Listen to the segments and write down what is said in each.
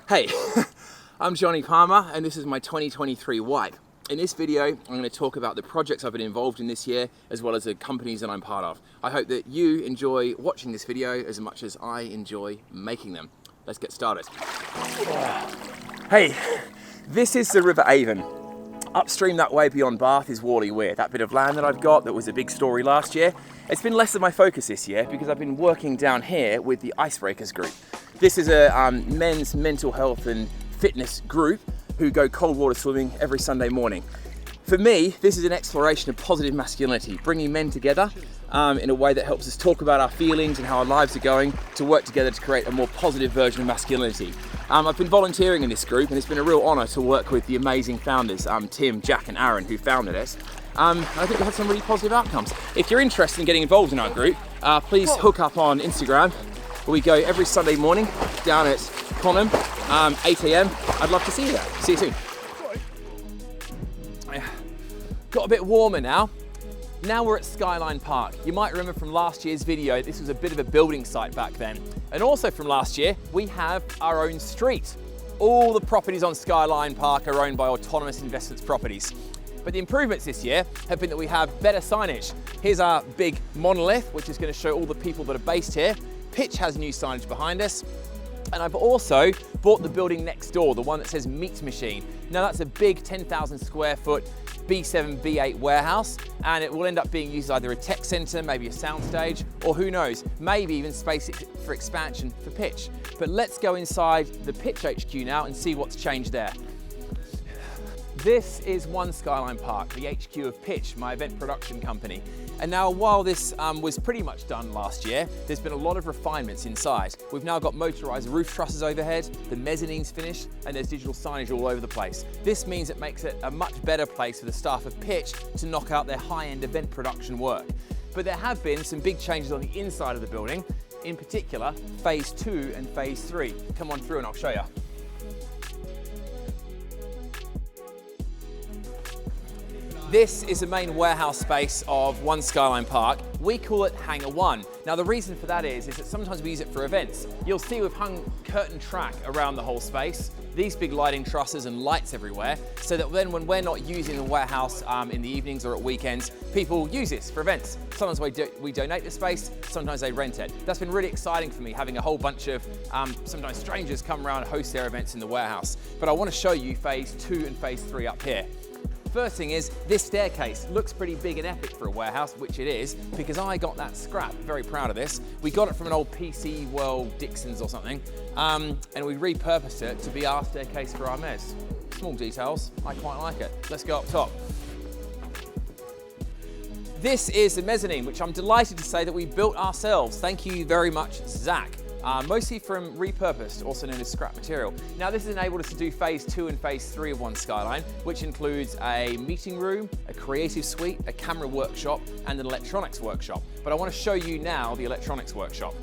Hey, I'm Johnny Palmer and this is my 2023 wipe. In this video, I'm going to talk about the projects I've been involved in this year, as well as the companies that I'm part of. I hope that you enjoy watching this video as much as I enjoy making them. Let's get started. Hey, this is the River Avon. Upstream that way beyond Bath is Whalley Weir, that bit of land that I've got that was a big story last year. It's been less of my focus this year because I've been working down here with the Icebreakers group. This is a men's mental health and fitness group who go cold water swimming every Sunday morning. For me, this is an exploration of positive masculinity, bringing men together in a way that helps us talk about our feelings and how our lives are going, to work together to create a more positive version of masculinity. I've been volunteering in this group and it's been a real honour to work with the amazing founders, Tim, Jack and Aaron, who founded it. I think we've had some really positive outcomes. If you're interested in getting involved in our group, please hook up on Instagram. We go every Sunday morning down at Conham, 8 AM. I'd love to see you there. See you soon. Got a bit warmer now. Now we're at Skyline Park. You might remember from last year's video, this was a bit of a building site back then. And also from last year, we have our own street. All the properties on Skyline Park are owned by Autonomous Investments Properties. But the improvements this year have been that we have better signage. Here's our big monolith, which is going to show all the people that are based here. PYTCH has new signage behind us. And I've also bought the building next door, the one that says Meat Machine. Now that's a big 10,000 square foot B7, B8 warehouse, and it will end up being used as either a tech center, maybe a soundstage, or who knows, maybe even space for expansion for PYTCH. But let's go inside the PYTCH HQ now and see what's changed there. This is One Skyline Park, the HQ of PYTCH, my event production company. And now, while this was pretty much done last year, there's been a lot of refinements inside. We've now got motorised roof trusses overhead, the mezzanine's finished, and there's digital signage all over the place. This means it makes it a much better place for the staff of PYTCH to knock out their high-end event production work. But there have been some big changes on the inside of the building, in particular, Phase 2 and Phase 3. Come on through and I'll show you. This is the main warehouse space of One Skyline Park. We call it Hangar 1. Now the reason for that is that sometimes we use it for events. You'll see we've hung curtain track around the whole space, these big lighting trusses and lights everywhere, so that then when we're not using the warehouse in the evenings or at weekends, people use this for events. Sometimes we donate the space, sometimes they rent it. That's been really exciting for me, having a whole bunch of sometimes strangers come around and host their events in the warehouse. But I want to show you Phase 2 and Phase 3 up here. First thing is, this staircase looks pretty big and epic for a warehouse, which it is, because I got that scrap. Very proud of this. We got it from an old PC World Dixon's or something, and we repurposed it to be our staircase for our mezz. Small details, I quite like it. Let's go up top. This is the mezzanine, which I'm delighted to say that we built ourselves. Thank you very much, Zach. Mostly from repurposed, also known as scrap material. Now this has enabled us to do Phase 2 and Phase 3 of One Skyline, which includes a meeting room, a creative suite, a camera workshop, and an electronics workshop. But I want to show you now the electronics workshop.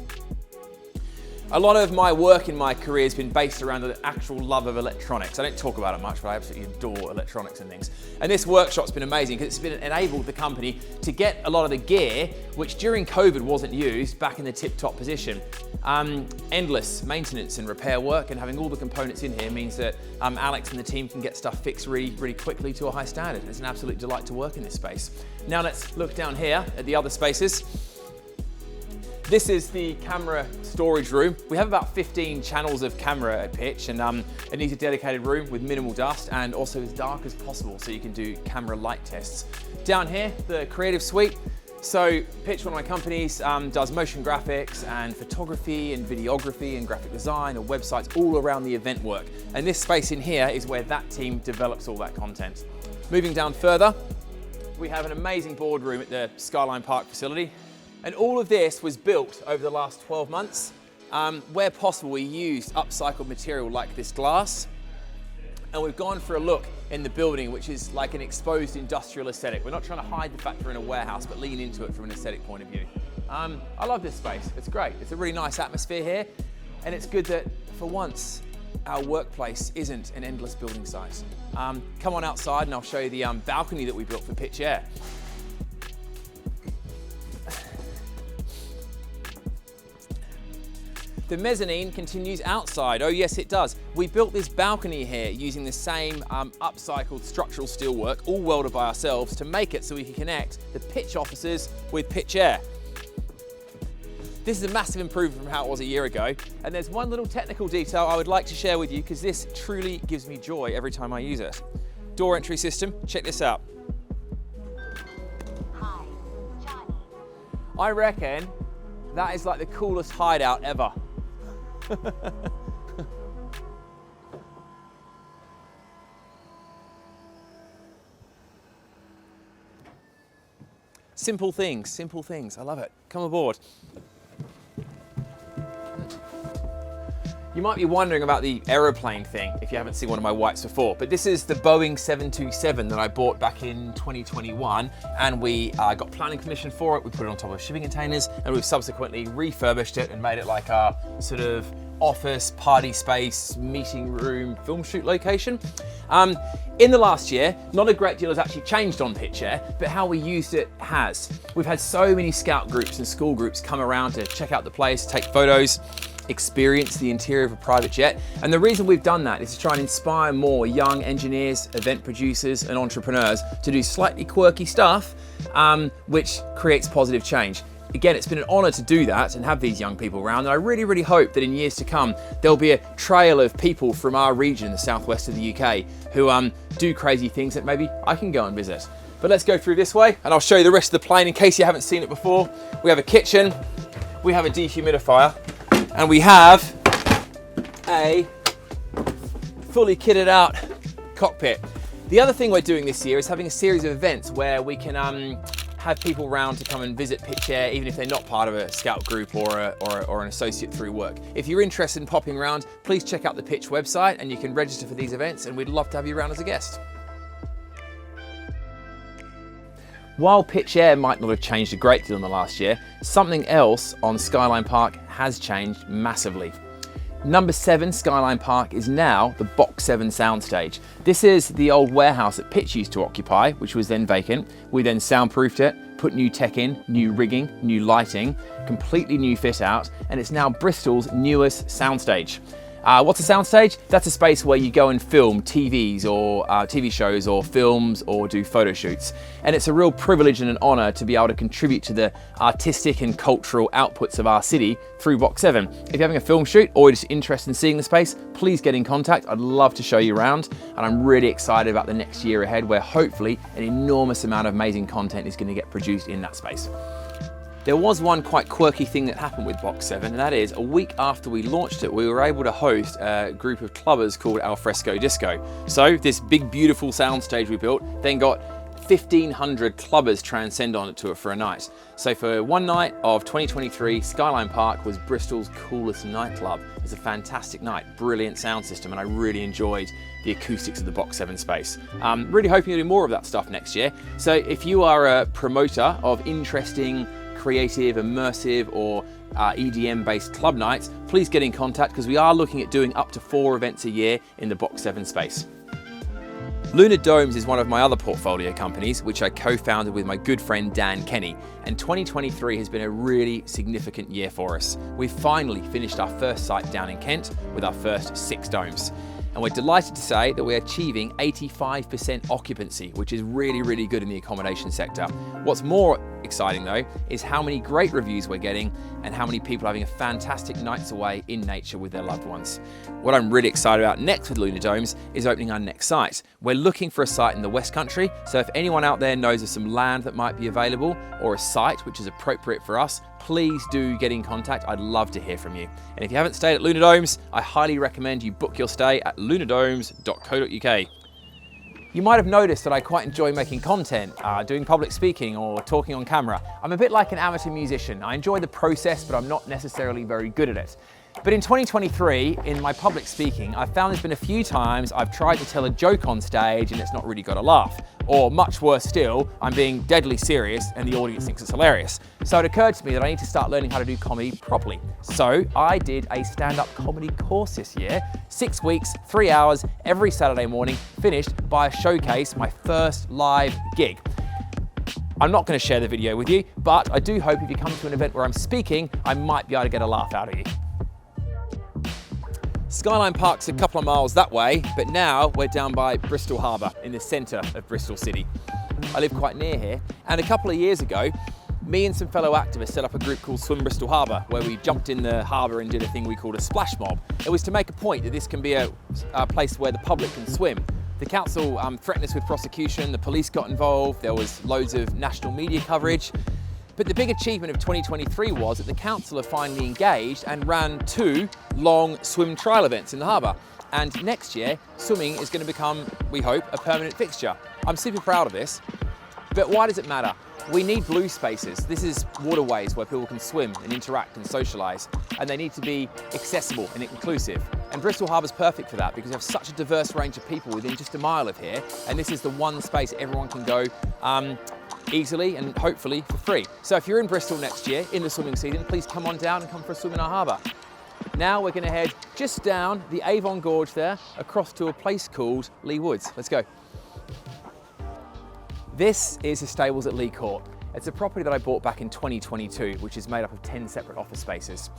A lot of my work in my career has been based around the actual love of electronics. I don't talk about it much, but I absolutely adore electronics and things. And this workshop's been amazing because it's been enabled the company to get a lot of the gear, which during COVID wasn't used, back in the tip-top position. Endless maintenance and repair work, and having all the components in here means that Alex and the team can get stuff fixed really quickly to a high standard. It's an absolute delight to work in this space. Now let's look down here at the other spaces. This is the camera storage room. We have about 15 channels of camera at PYTCH, and it needs a dedicated room with minimal dust and also as dark as possible so you can do camera light tests. Down here, the creative suite. So PYTCH, one of my companies, does motion graphics and photography and videography and graphic design and websites all around the event work. And this space in here is where that team develops all that content. Moving down further, we have an amazing boardroom at the Skyline Park facility. And all of this was built over the last 12 months. Where possible, we used upcycled material like this glass. And we've gone for a look in the building, which is like an exposed industrial aesthetic. We're not trying to hide the fact we're in a warehouse, but lean into it from an aesthetic point of view. I love this space, it's great. It's a really nice atmosphere here. And it's good that, for once, our workplace isn't an endless building site. Come on outside and I'll show you the balcony that we built for PYTCH Air. The mezzanine continues outside. Oh yes, it does. We built this balcony here using the same upcycled structural steelwork, all welded by ourselves, to make it so we can connect the PYTCH offices with PYTCH Air. This is a massive improvement from how it was a year ago. And there's one little technical detail I would like to share with you, because this truly gives me joy every time I use it. Door entry system, check this out. Hi, Johnny. I reckon that is like the coolest hideout ever. Simple things, I love it. Come aboard. You might be wondering about the aeroplane thing if you haven't seen one of my wipes before, but this is the Boeing 727 that I bought back in 2021, and we got planning permission for it. We put it on top of shipping containers, and we've subsequently refurbished it and made it like our sort of office, party space, meeting room, film shoot location. In the last year, not a great deal has actually changed on PYTCH Air, but how we used it has. We've had so many scout groups and school groups come around to check out the place, take photos, experience the interior of a private jet. And the reason we've done that is to try and inspire more young engineers, event producers and entrepreneurs to do slightly quirky stuff, which creates positive change. Again, it's been an honor to do that and have these young people around, and I really, really hope that in years to come, there'll be a trail of people from our region, the southwest of the UK, who do crazy things that maybe I can go and visit. But let's go through this way and I'll show you the rest of the plane in case you haven't seen it before. We have a kitchen, we have a dehumidifier, and we have a fully kitted out cockpit. The other thing we're doing this year is having a series of events where we can have people round to come and visit PYTCH Air, even if they're not part of a scout group or an associate through work. If you're interested in popping around, please check out the PYTCH website and you can register for these events, and we'd love to have you around as a guest. While PYTCH Air might not have changed a great deal in the last year, something else on Skyline Park has changed massively. Number 7 Skyline Park is now the BoxSeven soundstage. This is the old warehouse that PYTCH used to occupy, which was then vacant. We then soundproofed it, put new tech in, new rigging, new lighting, completely new fit out, and it's now Bristol's newest soundstage. What's a soundstage? That's a space where you go and film TVs or TV shows or films or do photo shoots. And it's a real privilege and an honor to be able to contribute to the artistic and cultural outputs of our city through BoxSeven. If you're having a film shoot or you're just interested in seeing the space, please get in contact. I'd love to show you around. And I'm really excited about the next year ahead, where hopefully an enormous amount of amazing content is going to get produced in that space. There was one quite quirky thing that happened with BoxSeven, and that is a week after we launched it, we were able to host a group of clubbers called Alfresco Disco. So this big, beautiful soundstage we built then got 1,500 clubbers transcend onto it for a night. So for one night of 2023, Skyline Park was Bristol's coolest nightclub. It was a fantastic night, brilliant sound system, and I really enjoyed the acoustics of the BoxSeven space. Really hoping to do more of that stuff next year. So if you are a promoter of interesting, creative, immersive or EDM-based club nights, please get in contact, because we are looking at doing up to 4 events a year in the BoxSeven space. Lunar Domes is one of my other portfolio companies, which I co-founded with my good friend Dan Kenny, and 2023 has been a really significant year for us. We've finally finished our first site down in Kent with our first 6 domes. And we're delighted to say that we're achieving 85% occupancy, which is really, really good in the accommodation sector. What's more exciting though is how many great reviews we're getting and how many people are having a fantastic nights away in nature with their loved ones. What I'm really excited about next with Lunar Domes is opening our next site. We're looking for a site in the West Country, so if anyone out there knows of some land that might be available or a site which is appropriate for us, please do get in contact. I'd love to hear from you. And if you haven't stayed at Lunar Domes, I highly recommend you book your stay at lunardomes.co.uk. You might have noticed that I quite enjoy making content, doing public speaking or talking on camera. I'm a bit like an amateur musician. I enjoy the process, but I'm not necessarily very good at it. But in 2023, in my public speaking, I've found there's been a few times I've tried to tell a joke on stage and it's not really got a laugh. Or much worse still, I'm being deadly serious and the audience thinks it's hilarious. So it occurred to me that I need to start learning how to do comedy properly. So I did a stand-up comedy course this year, 6 weeks, 3 hours, every Saturday morning, finished by a showcase, my first live gig. I'm not going to share the video with you, but I do hope if you come to an event where I'm speaking, I might be able to get a laugh out of you. Skyline Park's a couple of miles that way, but now we're down by Bristol Harbor in the centre of Bristol City. I live quite near here, and a couple of years ago, me and some fellow activists set up a group called Swim Bristol Harbor, where we jumped in the harbour and did a thing we called a splash mob. It was to make a point that this can be a place where the public can swim. The council threatened us with prosecution, the police got involved, there was loads of national media coverage. But the big achievement of 2023 was that the council have finally engaged and ran 2 long swim trial events in the harbour. And next year, swimming is going to become, we hope, a permanent fixture. I'm super proud of this. But why does it matter? We need blue spaces. This is waterways where people can swim and interact and socialise, and they need to be accessible and inclusive. And Bristol Harbour's perfect for that because we have such a diverse range of people within just a mile of here, and this is the one space everyone can go easily and hopefully for free. So if you're in Bristol next year in the swimming season, please come on down and come for a swim in our harbour. Now we're going to head just down the Avon Gorge there, across to a place called Leigh Woods. Let's go. This is the stables at Leigh Court. It's a property that I bought back in 2022, which is made up of 10 separate office spaces.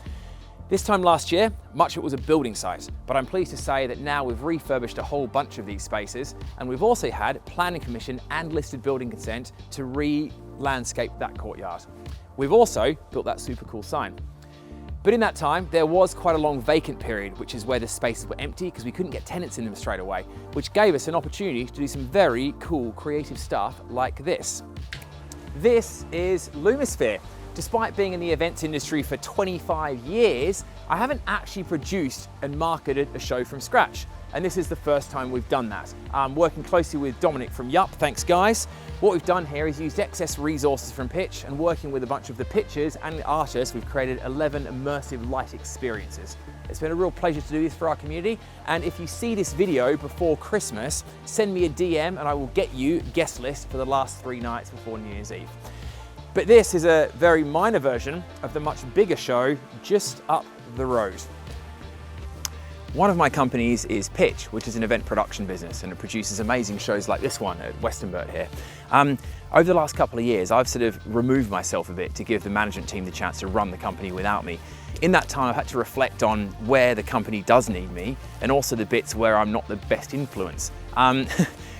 This time last year, much of it was a building site, but I'm pleased to say that now we've refurbished a whole bunch of these spaces, and we've also had planning permission and listed building consent to re-landscape that courtyard. We've also built that super cool sign. But in that time, there was quite a long vacant period, which is where the spaces were empty because we couldn't get tenants in them straight away, which gave us an opportunity to do some very cool creative stuff like this. This is Lumisphere. Despite being in the events industry for 25 years, I haven't actually produced and marketed a show from scratch. And this is the first time we've done that. Working closely with Dominic from Yup, thanks guys. What we've done here is used excess resources from PYTCH, and working with a bunch of the pitchers and the artists, we've created 11 immersive light experiences. It's been a real pleasure to do this for our community, and if you see this video before Christmas, send me a DM and I will get you guest list for the last 3 nights before New Year's Eve. But this is a very minor version of the much bigger show just up the road. One of my companies is PYTCH, which is an event production business, and it produces amazing shows like this one at Westernbert here. Over the last couple of years, I've sort of removed myself a bit to give the management team the chance to run the company without me. In that time, I've had to reflect on where the company does need me, and also the bits where I'm not the best influence.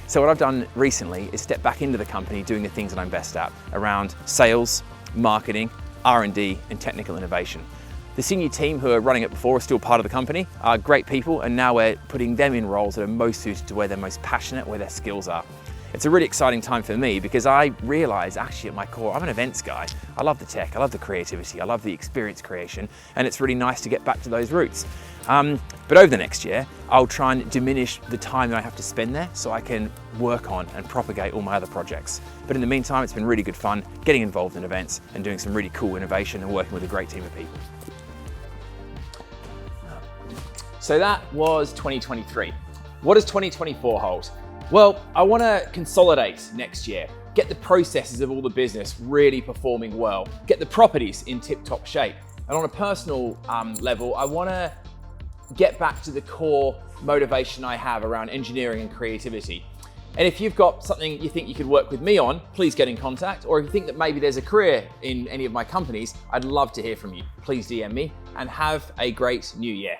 So what I've done recently is step back into the company doing the things that I'm best at around sales, marketing, R&D, and technical innovation. The senior team who are running it before are still part of the company, are great people, and now we're putting them in roles that are most suited to where they're most passionate, where their skills are. It's a really exciting time for me because I realise actually at my core, I'm an events guy. I love the tech, I love the creativity, I love the experience creation, and it's really nice to get back to those roots. But over the next year, I'll try and diminish the time that I have to spend there so I can work on and propagate all my other projects. But in the meantime, it's been really good fun getting involved in events and doing some really cool innovation and working with a great team of people. So that was 2023. What does 2024 hold? Well, I want to consolidate next year, get the processes of all the business really performing well, get the properties in tip-top shape. And on a personal level, I want to get back to the core motivation I have around engineering and creativity. And if you've got something you think you could work with me on, please get in contact. Or if you think that maybe there's a career in any of my companies, I'd love to hear from you. Please DM me, and have a great new year.